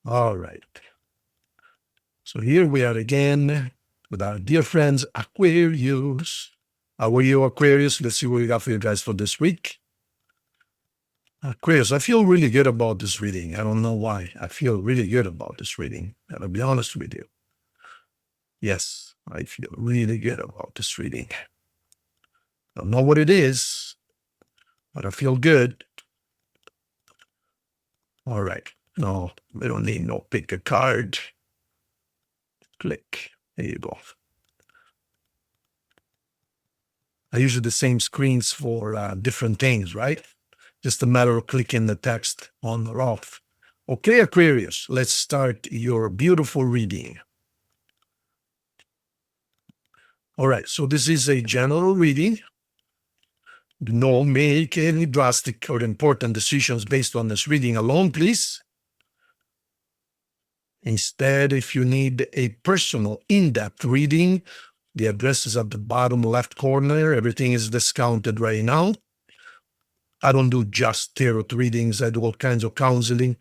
All right. So here we are again with our dear friends Aquarius. How are you, Aquarius? Let's see what we got for you guys for this week. Aquarius, I feel really good about this reading. I don't know why. I feel really good about this reading. I'll be honest with you. Yes, I feel really good about this reading. Don't know what it is, but I feel good. All right. No, we don't need no pick a card. Click. There you go. I use the same screens for different things, right? Just a matter of clicking the text on or off. Okay, Aquarius, let's start your beautiful reading. All right, so this is a general reading. Do not make any drastic or important decisions based on this reading alone, please. Instead, if you need a personal, in-depth reading, the address is at the bottom left corner. Everything is discounted right now. I don't do just tarot readings. I do all kinds of counseling,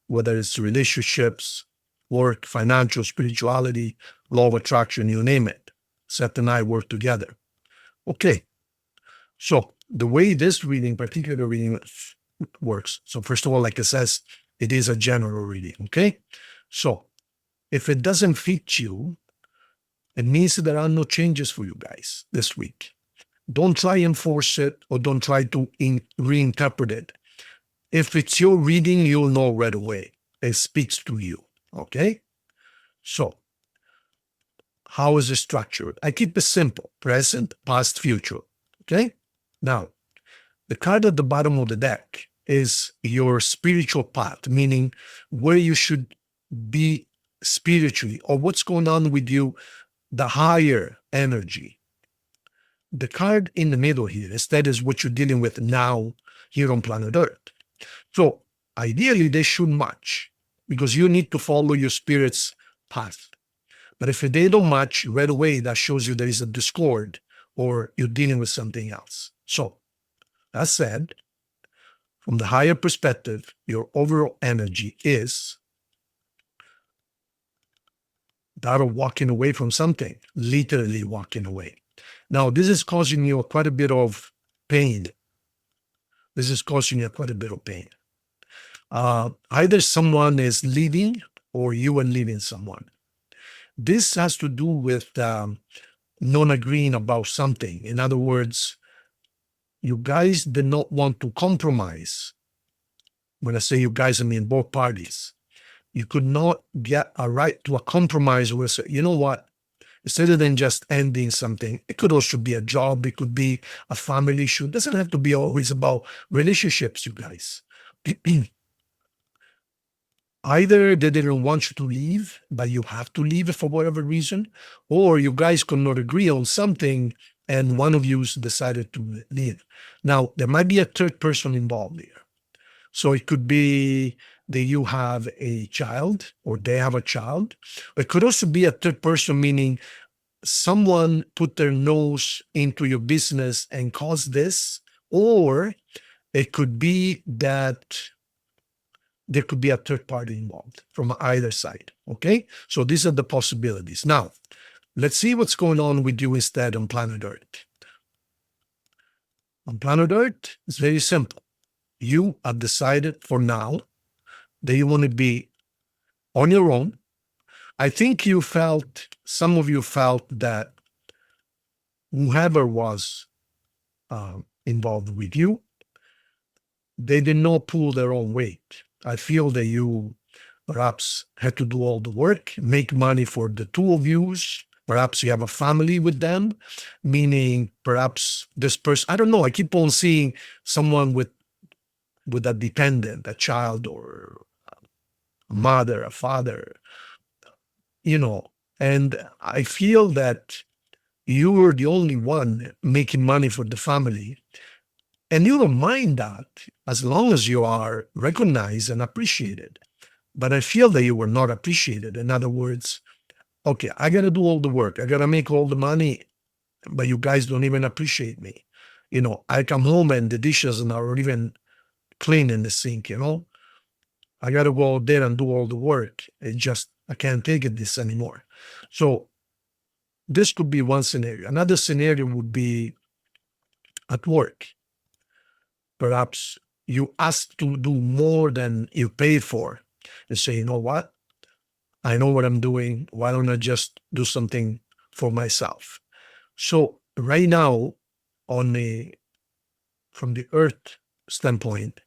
whether it's relationships, work, financial, spirituality, law of attraction, you name it. Seth and I work together. Okay. So the way this reading, particular reading, works. So first of all, like it says, it is a general reading. Okay. So if it doesn't fit you, it means that there are no changes for you guys this week. Don't try and force it or don't try to reinterpret it. If it's your reading, you'll know right away. It speaks to you. Okay? So, how is it structured? I keep it simple. Present, past, future. Okay? Now, the card at the bottom of the deck is your spiritual path, meaning where you should be spiritually or what's going on with you, the higher energy. The card in the middle here, instead, is what you're dealing with now here on planet Earth. So ideally, they should match because you need to follow your spirit's path. But if they don't match right away, that shows you there is a discord or you're dealing with something else. So that said, from the higher perspective, your overall energy is that of walking away from something, literally walking away. Now, this is causing you quite a bit of pain. This is causing you quite a bit of pain. Either someone is leaving or you are leaving someone. This has to do with non-agreeing about something. In other words, you guys did not want to compromise. When I say you guys, I mean both parties. You could not get a right to a compromise where, you know what, instead of than just ending something, it could also be a job, it could be a family issue. It doesn't have to be always about relationships, you guys. Either they didn't want you to leave, but you have to leave for whatever reason, or you guys could not agree on something and one of you decided to leave. Now, there might be a third person involved here. So it could be that you have a child or they have a child. It could also be a third person, meaning someone put their nose into your business and caused this, or it could be that there could be a third party involved from either side. Okay, so these are the possibilities. Now, let's see what's going on with you instead on planet Earth. On planet Earth, it's very simple. You have decided for now that you want to be on your own. I think some of you felt that whoever was involved with you, they did not pull their own weight. I feel that you perhaps had to do all the work, make money for the two of you. Perhaps you have a family with them, meaning perhaps this person, I don't know, I keep on seeing someone with a dependent, a child or a mother, a father, and I feel that you were the only one making money for the family. And you don't mind that as long as you are recognized and appreciated. But I feel that you were not appreciated. In other words, okay, I got to do all the work. I got to make all the money, but you guys don't even appreciate me. I come home and the dishes are not even clean in the sink, I got to go out there and do all the work. I can't take it this anymore. So this could be one scenario. Another scenario would be at work. Perhaps you ask to do more than you paid for. You say, you know what? I know what I'm doing. Why don't I just do something for myself? So right now, from the earth standpoint,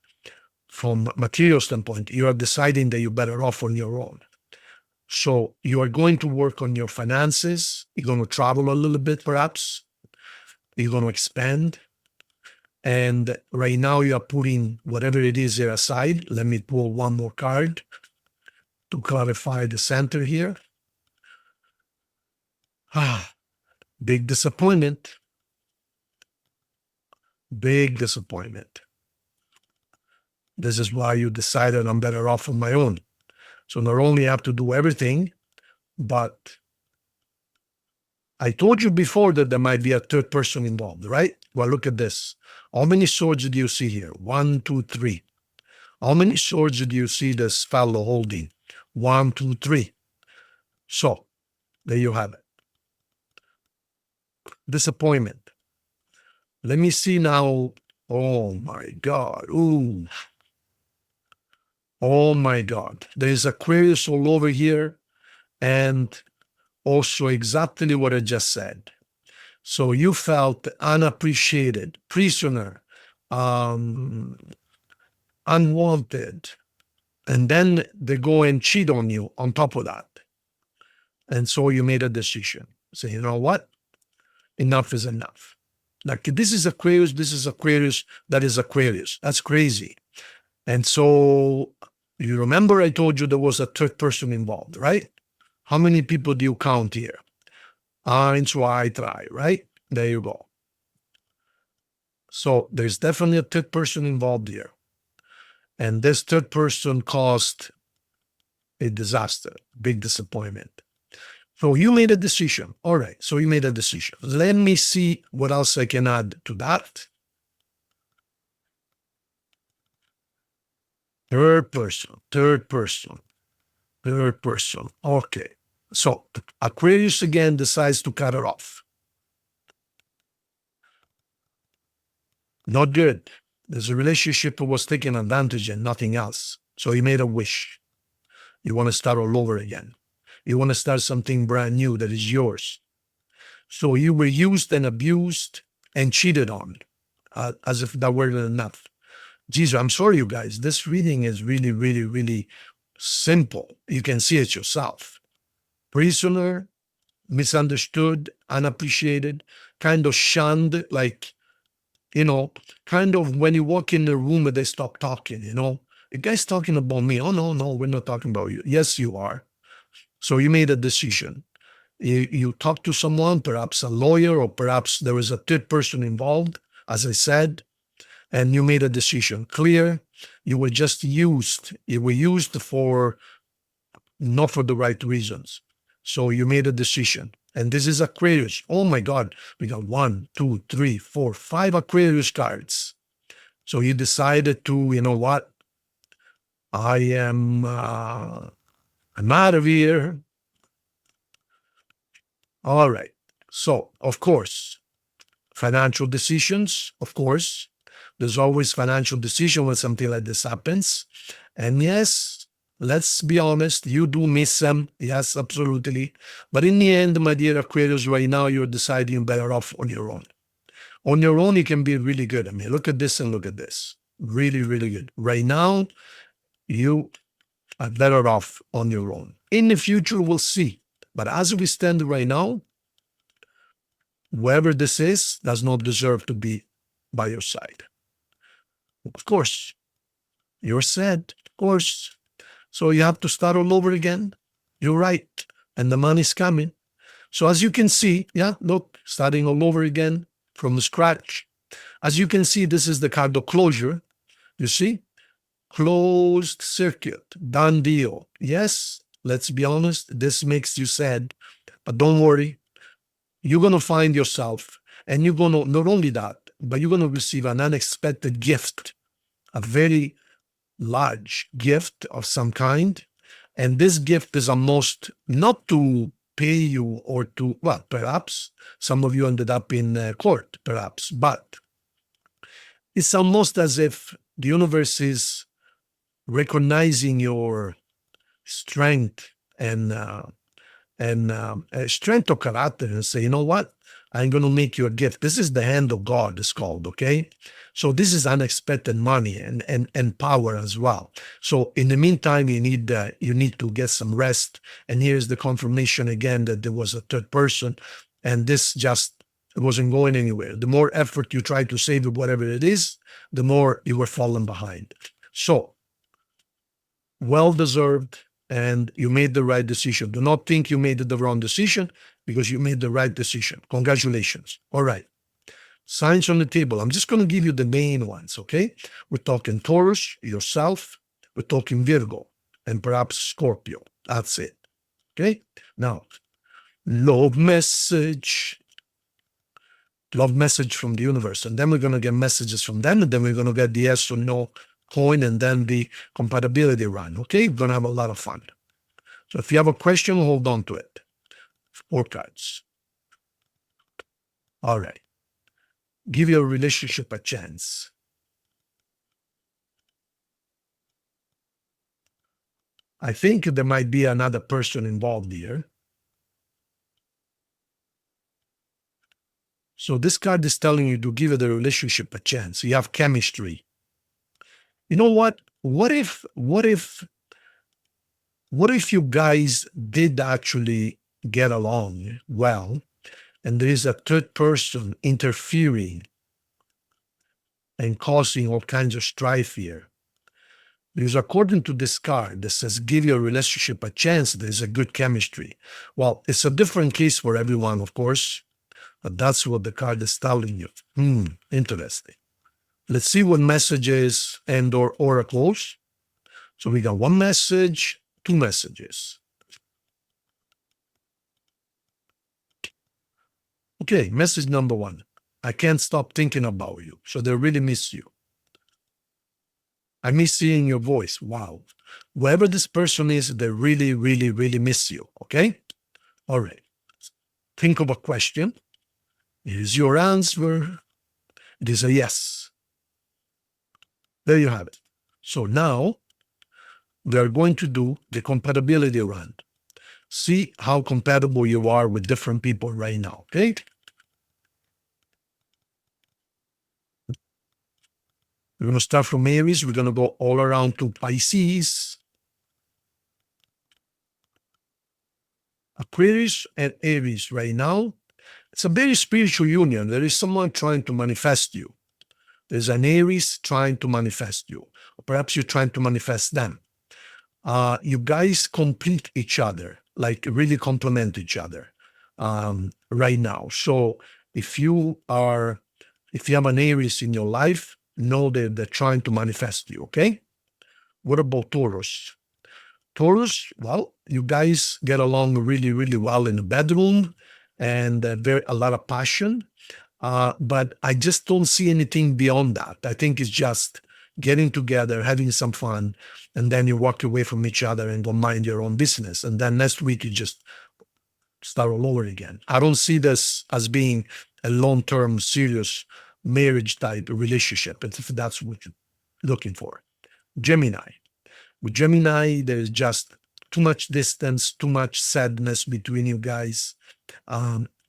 from material standpoint, you are deciding that you're better off on your own. So you are going to work on your finances. You're going to travel a little bit, perhaps. You're going to expand. And right now you are putting whatever it is there aside. Let me pull one more card to clarify the center here. Big disappointment. Big disappointment. This is why you decided I'm better off on my own. So not only have to do everything, but I told you before that there might be a third person involved, right? Well, look at this. How many swords do you see here? 1, 2, 3. How many swords do you see this fellow holding? 1, 2, 3. So there you have it. Disappointment. Let me see now. Oh my God. Ooh. Oh my God. There is Aquarius all over here. And also exactly what I just said. So you felt unappreciated, prisoner, unwanted. And then they go and cheat on you on top of that. And so you made a decision. Say, you know what? Enough is enough. Like this is Aquarius, that is Aquarius. That's crazy. And so you remember I told you there was a third person involved, right? How many people do you count here? 1, 2, 3, right? There you go. So there's definitely a third person involved here. And this third person caused a disaster, big disappointment. So you made a decision. All right, so you made a decision. Let me see what else I can add to that. Third person. Okay. So Aquarius again decides to cut her off. Not good. There's a relationship that was taking advantage and nothing else. So you made a wish. You want to start all over again. You want to start something brand new that is yours. So you were used and abused and cheated on, as if that weren't enough. Jesus, I'm sorry, you guys. This reading is really, really, really simple. You can see it yourself. Prisoner, misunderstood, unappreciated, kind of shunned, like, kind of when you walk in the room and they stop talking, the guy's talking about me. Oh, no, we're not talking about you. Yes, you are. So you made a decision. You talked to someone, perhaps a lawyer, or perhaps there was a third person involved, as I said, and you made a decision. Clear, you were just used. You were used for not for the right reasons. So you made a decision. And this is Aquarius. Oh my God, we got 1, 2, 3, 4, 5 Aquarius cards. So you decided to, you know what? I'm out of here. All right. So, of course, financial decisions, of course. There's always financial decision when something like this happens. And yes, let's be honest, you do miss them. Yes, absolutely. But in the end, my dear Aquarius, right now you're deciding better off on your own. On your own, you can be really good. I mean, look at this and look at this. Really, really good. Right now, you are better off on your own. In the future, we'll see. But as we stand right now, whoever this is does not deserve to be by your side. Of course, you're sad, of course. So you have to start all over again. You're right. And the money's coming. So as you can see, look, starting all over again from scratch. As you can see, this is the card of closure. You see? Closed circuit, done deal. Yes, let's be honest, this makes you sad. But don't worry. You're going to find yourself, and you're going to, not only that, but you're going to receive an unexpected gift, a very large gift of some kind. And this gift is almost not to pay you or to, well, perhaps some of you ended up in court, perhaps, but it's almost as if the universe is recognizing your strength and strength of character and say, you know what? I'm going to make you a gift. This is the hand of God, it's called, okay? So this is unexpected money and power as well. So in the meantime, you need to get some rest. And here's the confirmation again that there was a third person, and this just wasn't going anywhere. The more effort you try to save it, whatever it is, the more you were falling behind. So well deserved, and you made the right decision. Do not think you made the wrong decision, because you made the right decision. Congratulations. All right. Signs on the table. I'm just going to give you the main ones, okay? We're talking Taurus, yourself. We're talking Virgo, and perhaps Scorpio. That's it. Okay? Now, love message. Love message from the universe. And then we're going to get messages from them, and then we're going to get the yes or no coin, and then the compatibility run. Okay? We're going to have a lot of fun. So if you have a question, hold on to it. 4 cards. All right. Give your relationship a chance. I think there might be another person involved here. So this card is telling you to give the relationship a chance. You have chemistry. You know what? What if you guys did actually get along well, and there is a third person interfering and causing all kinds of strife here? Because according to this card that says give your relationship a chance, there's a good chemistry. Well, it's a different case for everyone, of course, but that's what the card is telling you. Interesting. Let's see what messages and or oracles. So we got 1 message, 2 messages. Okay, message number 1. I can't stop thinking about you. So they really miss you. I miss seeing your voice. Wow. Whoever this person is, they really, really, really miss you. Okay? All right. Think of a question. Is your answer? It is a yes. There you have it. So now we are going to do the compatibility run. See how compatible you are with different people right now. Okay? We're going to start from Aries. We're going to go all around to Pisces, Aquarius, and Aries right now. It's a very spiritual union. There is someone trying to manifest you. There's an Aries trying to manifest you. Or perhaps you're trying to manifest them. You guys complete each other, like really complement each other right now. So if you have an Aries in your life, know that they're trying to manifest you, okay? What about Taurus? Taurus, well, you guys get along really, really well in the bedroom, and a lot of passion. But I just don't see anything beyond that. I think it's just getting together, having some fun, and then you walk away from each other and go mind your own business. And then next week you just start all over again. I don't see this as being a long-term, serious marriage type relationship, if that's what you're looking for. Gemini. With Gemini, there's just too much distance, too much sadness between you guys.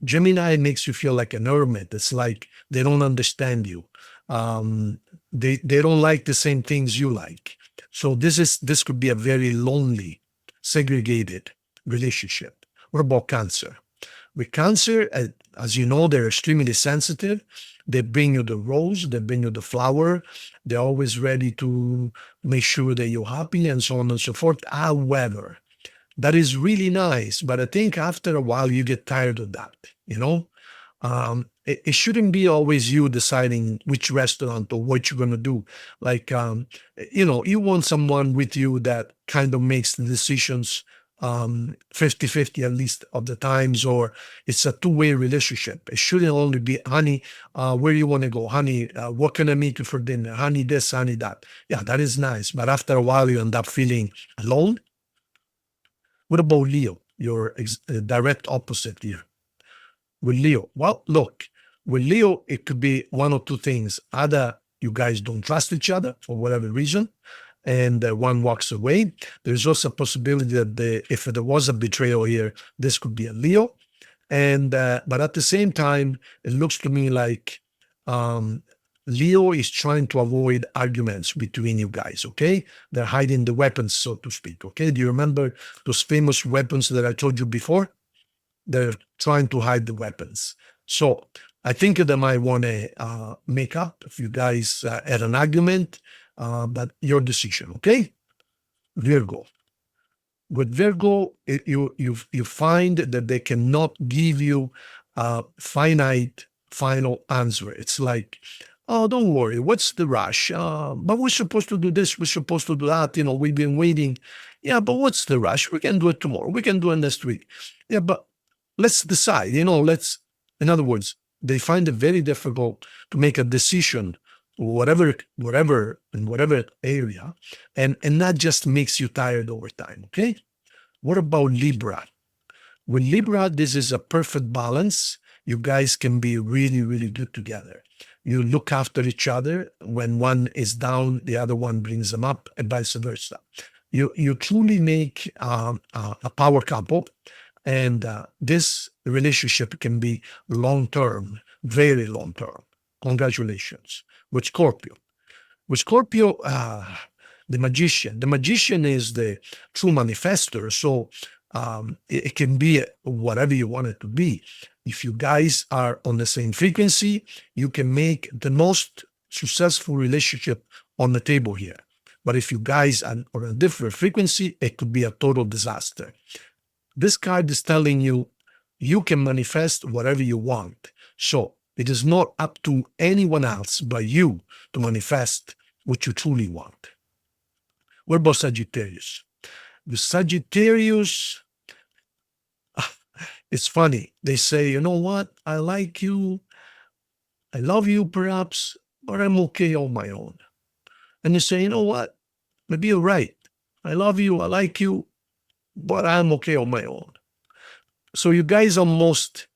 Gemini makes you feel like an hermit. It's like they don't understand you. They don't like the same things you like. So this could be a very lonely, segregated relationship. What about Cancer? With Cancer, as you know, they're extremely sensitive. They bring you the rose, they bring you the flower. They're always ready to make sure that you're happy and so on and so forth. However, that is really nice, but I think after a while you get tired of that, you know? It shouldn't be always you deciding which restaurant or what you're going to do. Like, you want someone with you that kind of makes the decisions 50-50 at least of the times, or it's a two-way relationship. It shouldn't only be, honey, where you want to go? Honey, what can I make you for dinner? Honey, this, honey, that. Yeah, that is nice. But after a while, you end up feeling alone. What about Leo? Your direct opposite here. With Leo, well, look, with Leo, it could be one or two things. Either you guys don't trust each other for whatever reason, and one walks away. There's also a possibility that if there was a betrayal here, this could be a Leo. And but at the same time, it looks to me like Leo is trying to avoid arguments between you guys, okay? They're hiding the weapons, so to speak, okay? Do you remember those famous weapons that I told you before? They're trying to hide the weapons. So I think they might want to make up if you guys had an argument, but your decision, okay? Virgo. With Virgo, you find that they cannot give you a finite final answer. It's like, oh, don't worry, what's the rush? But we're supposed to do this, we're supposed to do that, we've been waiting. Yeah, but what's the rush? We can do it tomorrow, we can do it next week. Yeah, but let's decide, in other words, they find it very difficult to make a decision, whatever in whatever area, and that just makes you tired over time, okay? What about Libra? With Libra, this is a perfect balance. You guys can be really, really good together. You look after each other. When one is down, the other one brings them up, and vice versa. You truly make a power couple, and this relationship can be long-term, very long-term. Congratulations. With Scorpio. With Scorpio, the magician. The magician is the true manifester, so it can be whatever you want it to be. If you guys are on the same frequency, you can make the most successful relationship on the table here. But if you guys are on a different frequency, it could be a total disaster. This card is telling you, you can manifest whatever you want. So it is not up to anyone else but you to manifest what you truly want. What about Sagittarius? The Sagittarius, it's funny. They say, you know what? I like you. I love you perhaps, but I'm okay on my own. And they say, you know what? Maybe you're right. I love you. I like you, but I'm okay on my own. So you guys almost,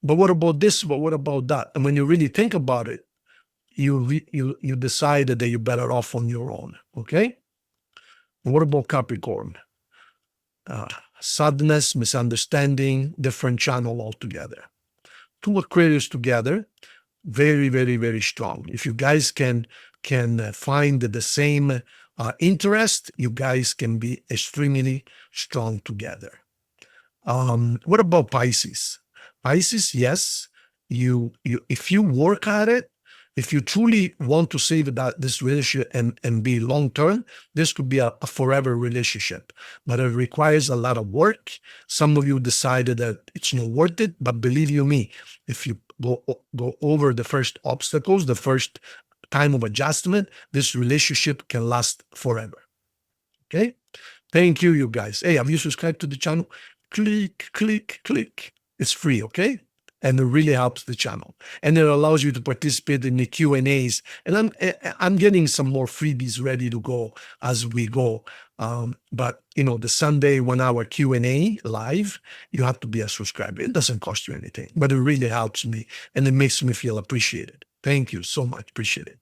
but what about this? But what about that? And when you really think about it, you decide that you're better off on your own. Okay. And what about Capricorn? Sadness, misunderstanding, different channel altogether. Two Aquarius together, very, very, very strong. If you guys can find the same interest, you guys can be extremely strong together. What about Pisces? Pisces, yes, you if you work at it, if you truly want to save this relationship and be long-term, this could be a forever relationship. But it requires a lot of work. Some of you decided that it's not worth it, but believe you me, if you go over the first obstacles, the first time of adjustment, this relationship can last forever. Okay? Thank you, you guys. Hey, have you subscribed to the channel? Click, click, click. It's free, okay? And it really helps the channel. And it allows you to participate in the Q&As. And I'm getting some more freebies ready to go as we go. But, the Sunday 1 hour Q&A live, you have to be a subscriber. It doesn't cost you anything, but it really helps me and it makes me feel appreciated. Thank you so much. Appreciate it.